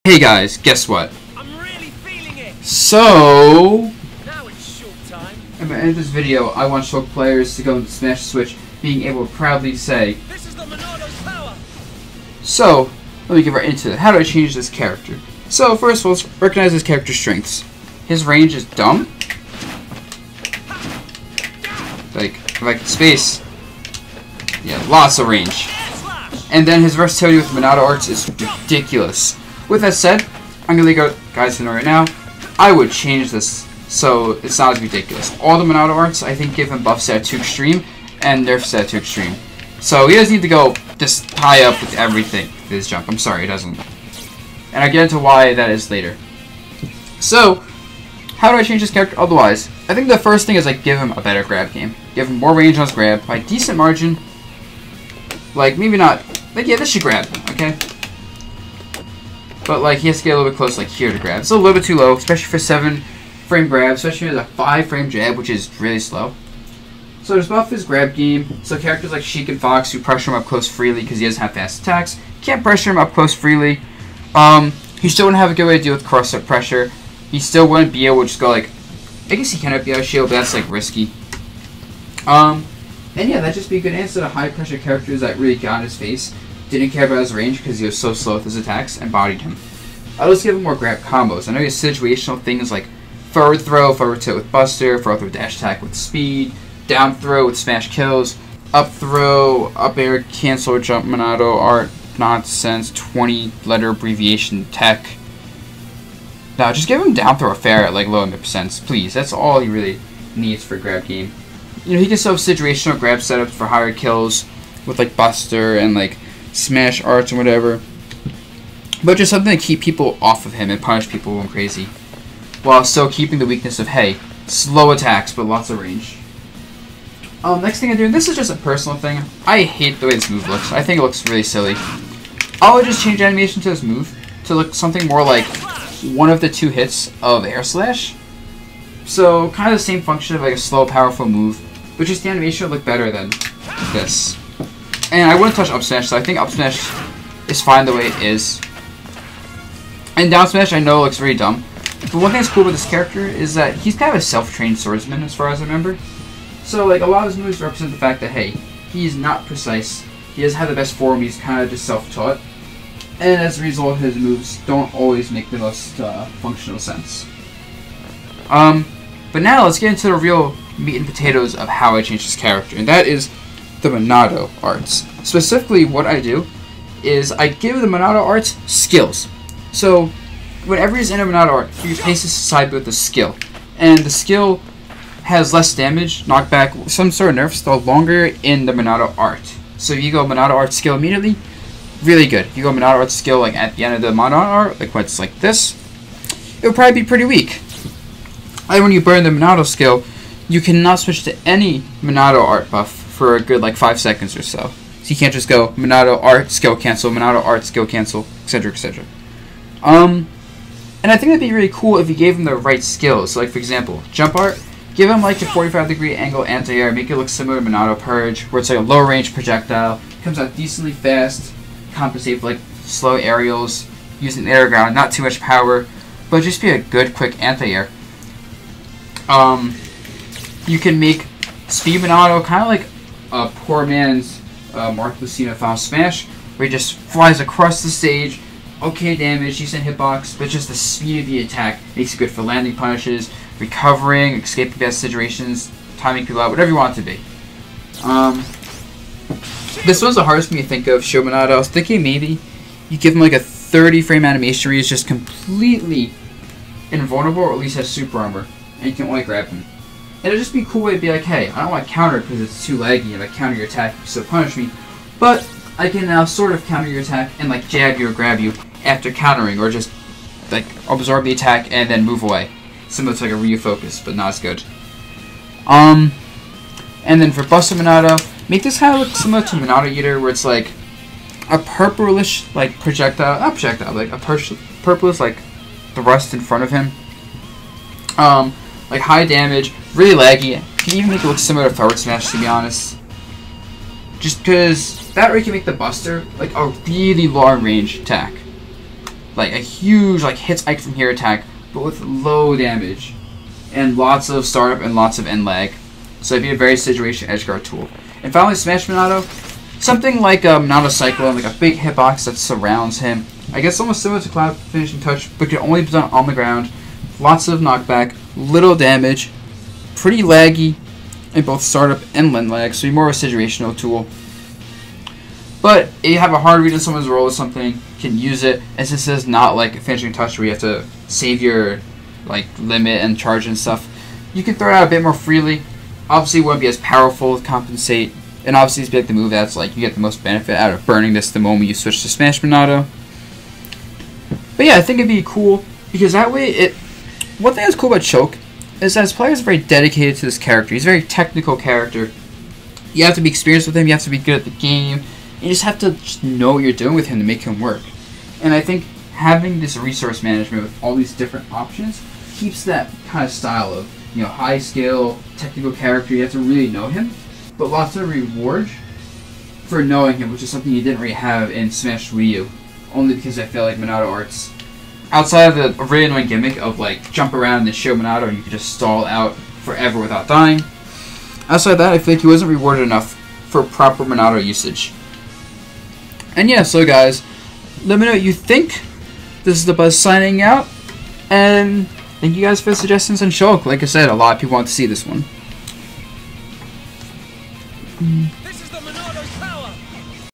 Hey guys, guess what? I'm really feeling it. So, Now it's Shulk time. at the end of this video, I want Shulk players to go into Smash Switch, being able to proudly say, This is the Monado's power. so, let me get right into it. How do I change this character? So, first of all, let's recognize his character's strengths. His range is dumb. Like space. Yeah, lots of range. And then his versatility with Monado arts is ridiculous. With that said, I'm gonna go, guys, right now. I would change this so it's not as ridiculous. All the Monado arts, I think, give him buffs set to extreme and nerfs set to extreme. So he doesn't need to go just tie up with everything with his jump. I'm sorry, he doesn't. And I'll get into why that is later. So, how do I change this character otherwise? I think the first thing is like give him a better grab game. Give him more range on his grab by a decent margin. Like maybe not, like yeah, this should grab, okay? But like he has to get a little bit close, like here to grab. It's a little bit too low, especially for 7-frame grab, especially with a 5-frame jab, which is really slow. So just buff his grab game. So characters like Shulk and Fox who pressure him up close freely because he doesn't have fast attacks, can't pressure him up close freely. He still wouldn't have a good way to deal with cross-up pressure. He still wouldn't be able to just go like, I guess he cannot be out of shield, but that's like risky. And yeah, that'd just be a good answer to high pressure characters that really got in his face, didn't care about his range because he was so slow with his attacks, and bodied him. I'll just give him more grab combos. I know he has situational things like forward throw, forward tilt with Buster, forward throw dash attack with speed, down throw with smash kills, up throw, up air, cancel, jump, Monado, art, nonsense, 20-letter abbreviation tech. No, just give him down throw fair at like low mid percents, please. That's all he really needs for grab game. You know, he can still have situational grab setups for higher kills with like Buster and like smash arts and whatever. But just something to keep people off of him and punish people going crazy. While still keeping the weakness of, hey, slow attacks but lots of range. Next thing I do, and this is just a personal thing, I hate the way this move looks. I think it looks really silly. I would just change animation to this move to look something more like one of the 2 hits of Air Slash. So, kind of the same function of like a slow, powerful move, but just the animation would look better than this. And I wouldn't touch up smash, so I think up smash is fine the way it is. And down smash I know looks very dumb. But one thing that's cool with this character is that he's kind of a self-trained swordsman as far as I remember. So like a lot of his moves represent the fact that hey, he's not precise, he doesn't have the best form, he's kind of just self-taught. And as a result, his moves don't always make the most functional sense. But now let's get into the real meat and potatoes of how I change this character, and that is the Monado arts. Specifically, what I do is I give the Monado arts skills. So whenever he's in a Monado art, you place this aside with a skill, and the skill has less damage, knockback, some sort of nerfs, the longer in the Monado art. So if you go Monado art skill immediately, really good. If you go Monado art skill like at the end of the Monado art, like what's like this, it would probably be pretty weak. And when you burn the Monado skill, you cannot switch to any Monado art buff for a good like 5 seconds or so. So you can't just go Monado art skill cancel, Monado art skill cancel, etc, etc. And I think that'd be really cool if you gave him the right skills. So like for example, jump art, give him like a 45-degree angle anti-air, make it look similar to Monado Purge, where it's like a low range projectile, comes out decently fast, compensate for like slow aerials, using air ground, not too much power, but just be a good quick anti-air. You can make Speed Monado kind of like a poor man's Mark Lucina Final Smash, where he just flies across the stage, okay damage, decent hitbox, but just the speed of the attack makes it good for landing punishes, recovering, escaping bad situations, timing people out, whatever you want it to be. This one's the hardest for me to think of, Show Monado. I was thinking maybe you give him like a 30-frame animation where he's just completely invulnerable, or at least has super armor, and you can only grab him. It'll just be a cool way to be like, hey, I don't want to counter because it's too laggy, and if I counter your attack, you still punish me, but I can now sort of counter your attack and like jab you or grab you after countering, or just like absorb the attack and then move away. Similar to like a Ryu focus, but not as good. And then for Buster Monado, make this kind of look similar to Monado Eater, where it's like a purplish like projectile, not projectile, like a purplish like the rust in front of him. Like high damage, really laggy. You can even make it look similar to Forward Smash, to be honest. Just because that way you can make the Buster like a really long range attack. like a huge like hits Ike from here attack, but with low damage and lots of startup and lots of end lag. So it'd be a very situation edgeguard tool. And finally, Smash Monado, something like a Monado Cyclone, like a big hitbox that surrounds him. I guess almost similar to Cloud Finishing Touch, but can only be done on the ground. Lots of knockback, little damage, pretty laggy in both startup and end lag, so you're more of a situational tool. But if you have a hard read on someone's roll or something, you can use it, as this is not like a Finishing Touch where you have to save your like limit and charge and stuff. You can throw it out a bit more freely. Obviously it won't be as powerful to compensate, and obviously it's like the move that's like you get the most benefit out of burning this the moment you switch to Smash Monado. But yeah, I think it'd be cool because that way one thing that's cool about Shulk is that his players are very dedicated to this character. He's a very technical character. You have to be experienced with him, you have to be good at the game, you just have to just know what you're doing with him to make him work. And I think having this resource management with all these different options keeps that kind of style of, you know, high skill, technical character. You have to really know him, but lots of reward for knowing him, which is something you didn't really have in Smash Wii U. Only because I feel like Monado Arts, outside of the really annoying gimmick of like jump around and then show Monado and you can just stall out forever without dying. Outside of that, I feel like he wasn't rewarded enough for proper Monado usage. And yeah, so guys, let me know what you think. This is Dabuz signing out, and thank you guys for the suggestions on Shulk. Like I said, a lot of people want to see this one.